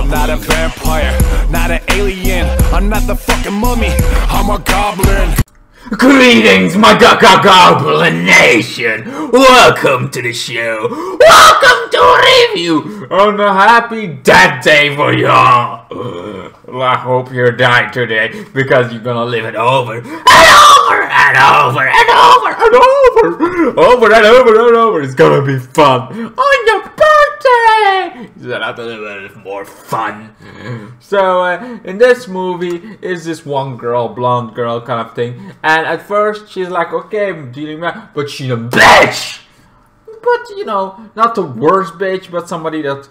I'm not a vampire, not an alien, I'm not the fucking mummy, I'm a goblin. Greetings, my Goblin Nation! Welcome to the show! Welcome to a review on a happy dead day for y'all! I hope you're dying today because you're gonna live it over and over and over and over and over! Over and over and over! It's gonna be fun! On your birthday! So that's a little bit more fun. So, in this movie, is this one girl, blonde girl kind of thing. And at first, she's like, okay, I'm dealing with that, but she's a bitch! But, you know, not the worst bitch, but somebody that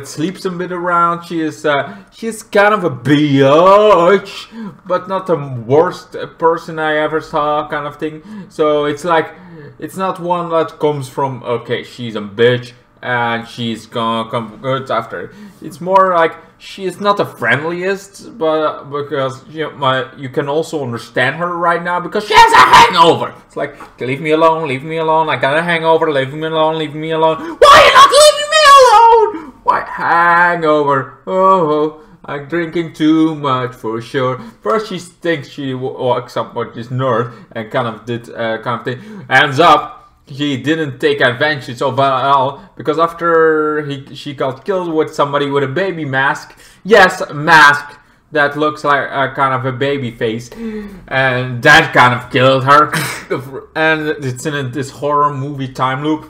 sleeps a bit around. She's kind of a bitch, but not the worst person I ever saw kind of thing. So, it's like, it's not one that comes from, okay, she's a bitch, and she's gonna come good after. It's more like she is not the friendliest, but because you can also understand her right now because she has a hangover. It's like, leave me alone, leave me alone. I got a hangover, leave me alone, leave me alone. Why are you not leaving me alone? Why hangover? Oh, I'm drinking too much for sure. First she thinks she walks up with this nerd and kind of did kind of thing. Ends up, he didn't take advantage of all because after she got killed with somebody with a baby mask. Yes, a mask that looks like a kind of a baby face, and that kind of killed her. And it's in this horror movie time loop,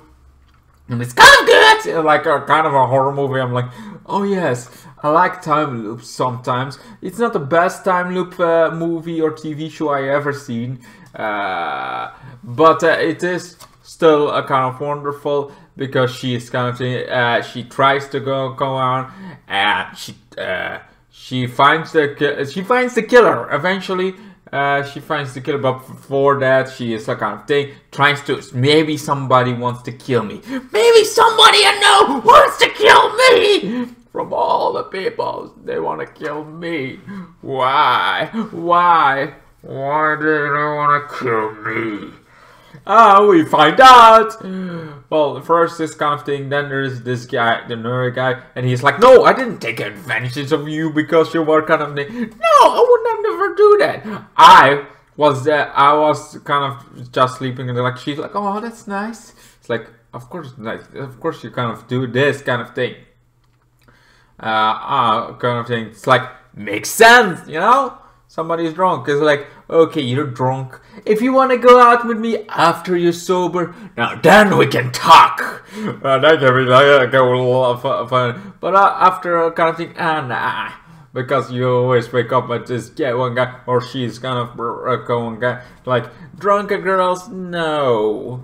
and it's kind of good, like a kind of a horror movie. I'm like, oh yes, I like time loops sometimes. It's not the best time loop movie or TV show I ever seen, but it is still a kind of wonderful because she is kind of she tries to go on and she finds the killer eventually. She finds the killer, but before that she is a kind of thing tries to, maybe somebody wants to kill me, maybe somebody I know wants to kill me. From all the people, they want to kill me. Why do they want to kill me? We find out. Well, first this kind of thing, then there's this guy, the nerd guy, and he's like, no, I didn't take advantage of you because you were kind of no, I would never do that. I was kind of just sleeping, and like she's like, oh, that's nice. It's like, of course, nice. Of course, you kind of do this kind of thing. Kind of thing. It's like, makes sense, you know. Somebody's drunk. It's like, okay, you're drunk. If you want to go out with me after you're sober, now then we can talk. That can be like a lot of fun. But after kind of thing, nah. Because you always wake up with this one guy, or she's kind of going guy. Like, drunken girls, no.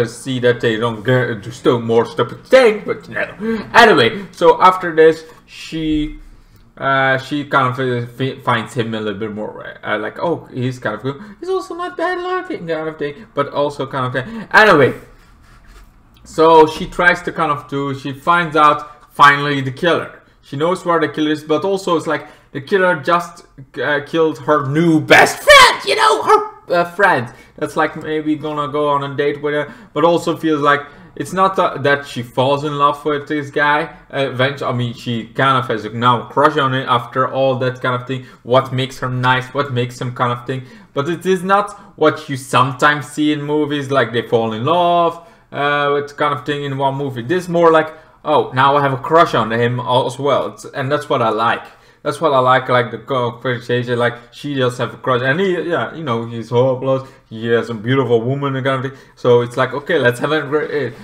See that they don't get to still more stupid thing, but no. Anyway, so after this, she kind of finds him a little bit more like, oh, he's kind of good. He's also not bad looking kind of thing, but also kind of thing. Anyway, so she tries to kind of she finds out finally the killer. She knows where the killer is, but also it's like the killer just killed her new best friend, you know, her friend. That's like maybe gonna go on a date with her, but also feels like it's not that she falls in love with this guy. Eventually, I mean, she kind of has now a crush on it after all that kind of thing. What makes her nice? What makes him kind of thing? But it is not what you sometimes see in movies, like they fall in love with kind of thing in one movie. This is more like, oh, now I have a crush on him as well, and that's what I like. That's what I like the conversation, like she just have a crush, and he, yeah, you know, he's hopeless, he has a beautiful woman and kind of thing, so it's like, okay, let's have it.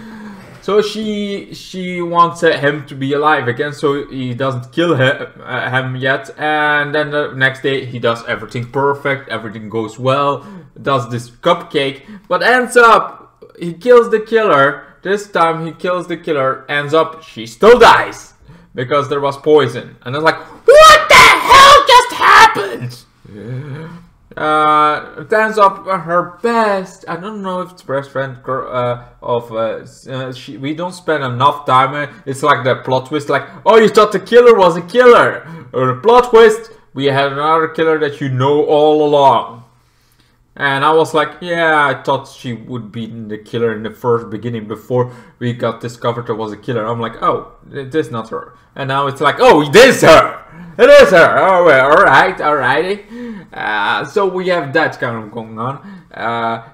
So she wants him to be alive again, so he doesn't kill him yet, and then the next day he does everything perfect, everything goes well, does this cupcake, but ends up, he kills the killer. This time he kills the killer, ends up, she still dies. Because there was poison. And it's like, what the hell just happened? It ends up her best, I don't know if it's best friend we don't spend enough time. It's like the plot twist, like, oh, you thought the killer was a killer. Or the plot twist, we had another killer that you know all along. And I was like, yeah, I thought she would be the killer in the first beginning before we got discovered there was a killer. I'm like, oh, it is not her. And now it's like, oh, it is her. It is her. Oh, well, alrighty. So we have that kind of going on.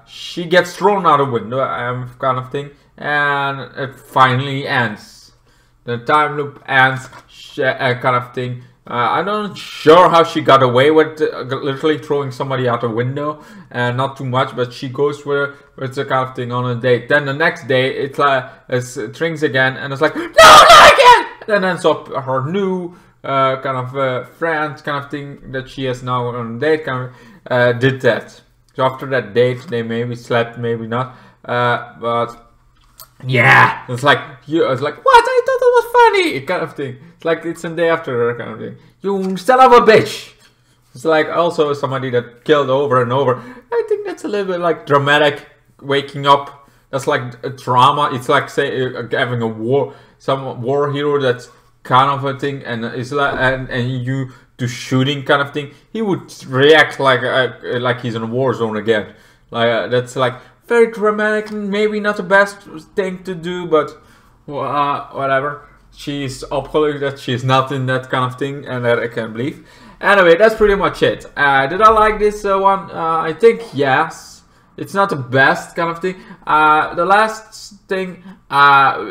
She gets thrown out a window, kind of thing. And it finally ends. The time loop ends, kind of thing. I'm not sure how she got away with literally throwing somebody out a window, and not too much, but she goes with the kind of thing on a date. Then the next day, it's like it rings again, and it's like, no, not again! Then ends up her new kind of friend kind of thing that she has now on a date kind of did that. So after that date, they maybe slept, maybe not, but. Yeah, it's like what? I thought it was funny, kind of thing. It's like it's a day after her kind of thing. You son of a bitch. It's like also somebody that killed over and over. I think that's a little bit like dramatic waking up. That's like a drama. It's like say having a some war hero that's kind of a thing, and it's like and you do shooting kind of thing. He would react like he's in a war zone again. Like that's like. Very dramatic, maybe not the best thing to do, but whatever. She's hopefully that she's not in that kind of thing, and that I can believe. Anyway, that's pretty much it. Did I like this one? I think yes. It's not the best kind of thing. The last thing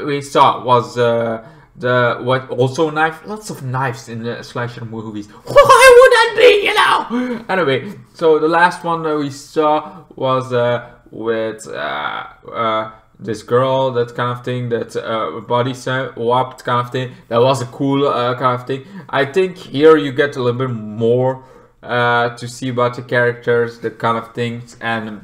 we saw was also knife. Lots of knives in the slasher movies. Why would that be? You know. Anyway, so the last one that we saw was. With this girl, that kind of thing, that body swapped kind of thing. That was a cool kind of thing. I think here you get a little bit more to see about the characters, that kind of things, and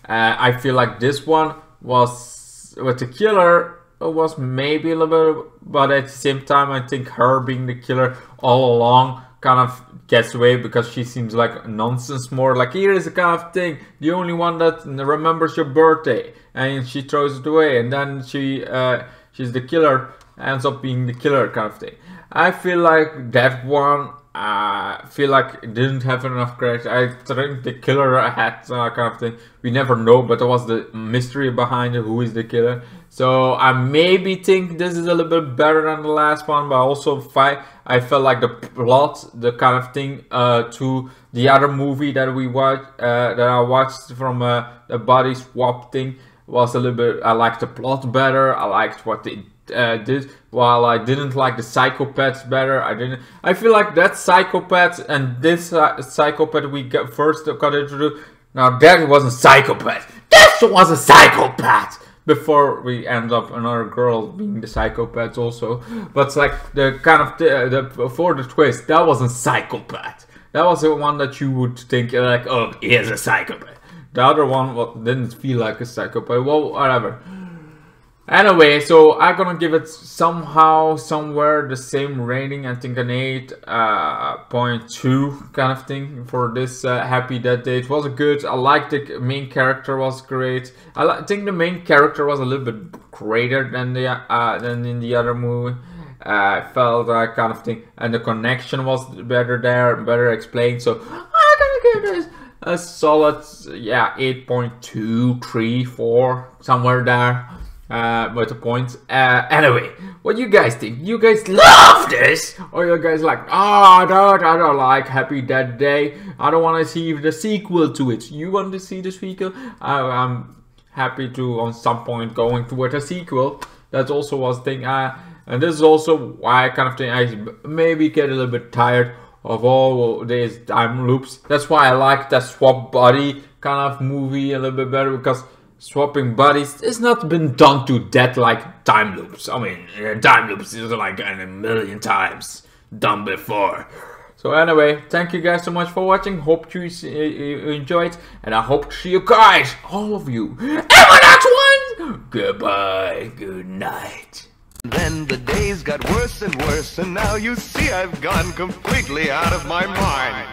I feel like this one was with the killer was maybe a little bit, but at the same time I think her being the killer all along kind of gets away because she seems like nonsense more. Like, here is the kind of thing, the only one that remembers your birthday, and she throws it away, and then she's the killer, ends up being the killer kind of thing. I feel like that one, feel like it didn't have enough character. I think the killer had kind of thing. We never know, but there was the mystery behind it, who is the killer. So I maybe think this is a little bit better than the last one, but also I felt like the plot, the kind of thing to the other movie that we watched, that I watched from the body swap thing, was a little bit. I liked the plot better. I liked what they did. While I didn't like the psychopaths better, I feel like that psychopath and this psychopath we first got introduced. Now that was a psychopath. This was a psychopath. Before we end up another girl being the psychopath also, but it's like the kind of before the twist, that was a psychopath. That was the one that you would think like, oh, he is a psychopath. The other one didn't feel like a psychopath. Well, whatever. Anyway, so I'm gonna give it somehow, somewhere the same rating. I think an 8.2 kind of thing for this Happy Death Day. It was good. I liked the main character, was great. I think the main character was a little bit greater than in the other movie. I felt that kind of thing, and the connection was better there, better explained. So I'm gonna give this a solid 8.2, 3, 4, somewhere there. With the points. Anyway, what you guys think? You guys love this? Or you guys like, I don't like Happy Death Day. I don't want to see the sequel to it. You want to see the sequel? I'm happy to, on some point, going toward a sequel. That also was a thing. And this is also why I kind of think I maybe get a little bit tired of all these time loops. That's why I like that swap body kind of movie a little bit better, because swapping bodies has not been done to death like time loops. I mean, time loops is like a million times done before. So anyway, thank you guys so much for watching. Hope you enjoyed, and I hope to see you guys, all of you, in the next one. Goodbye, good night. Then the days got worse and worse, and now you see I've gone completely out of my mind.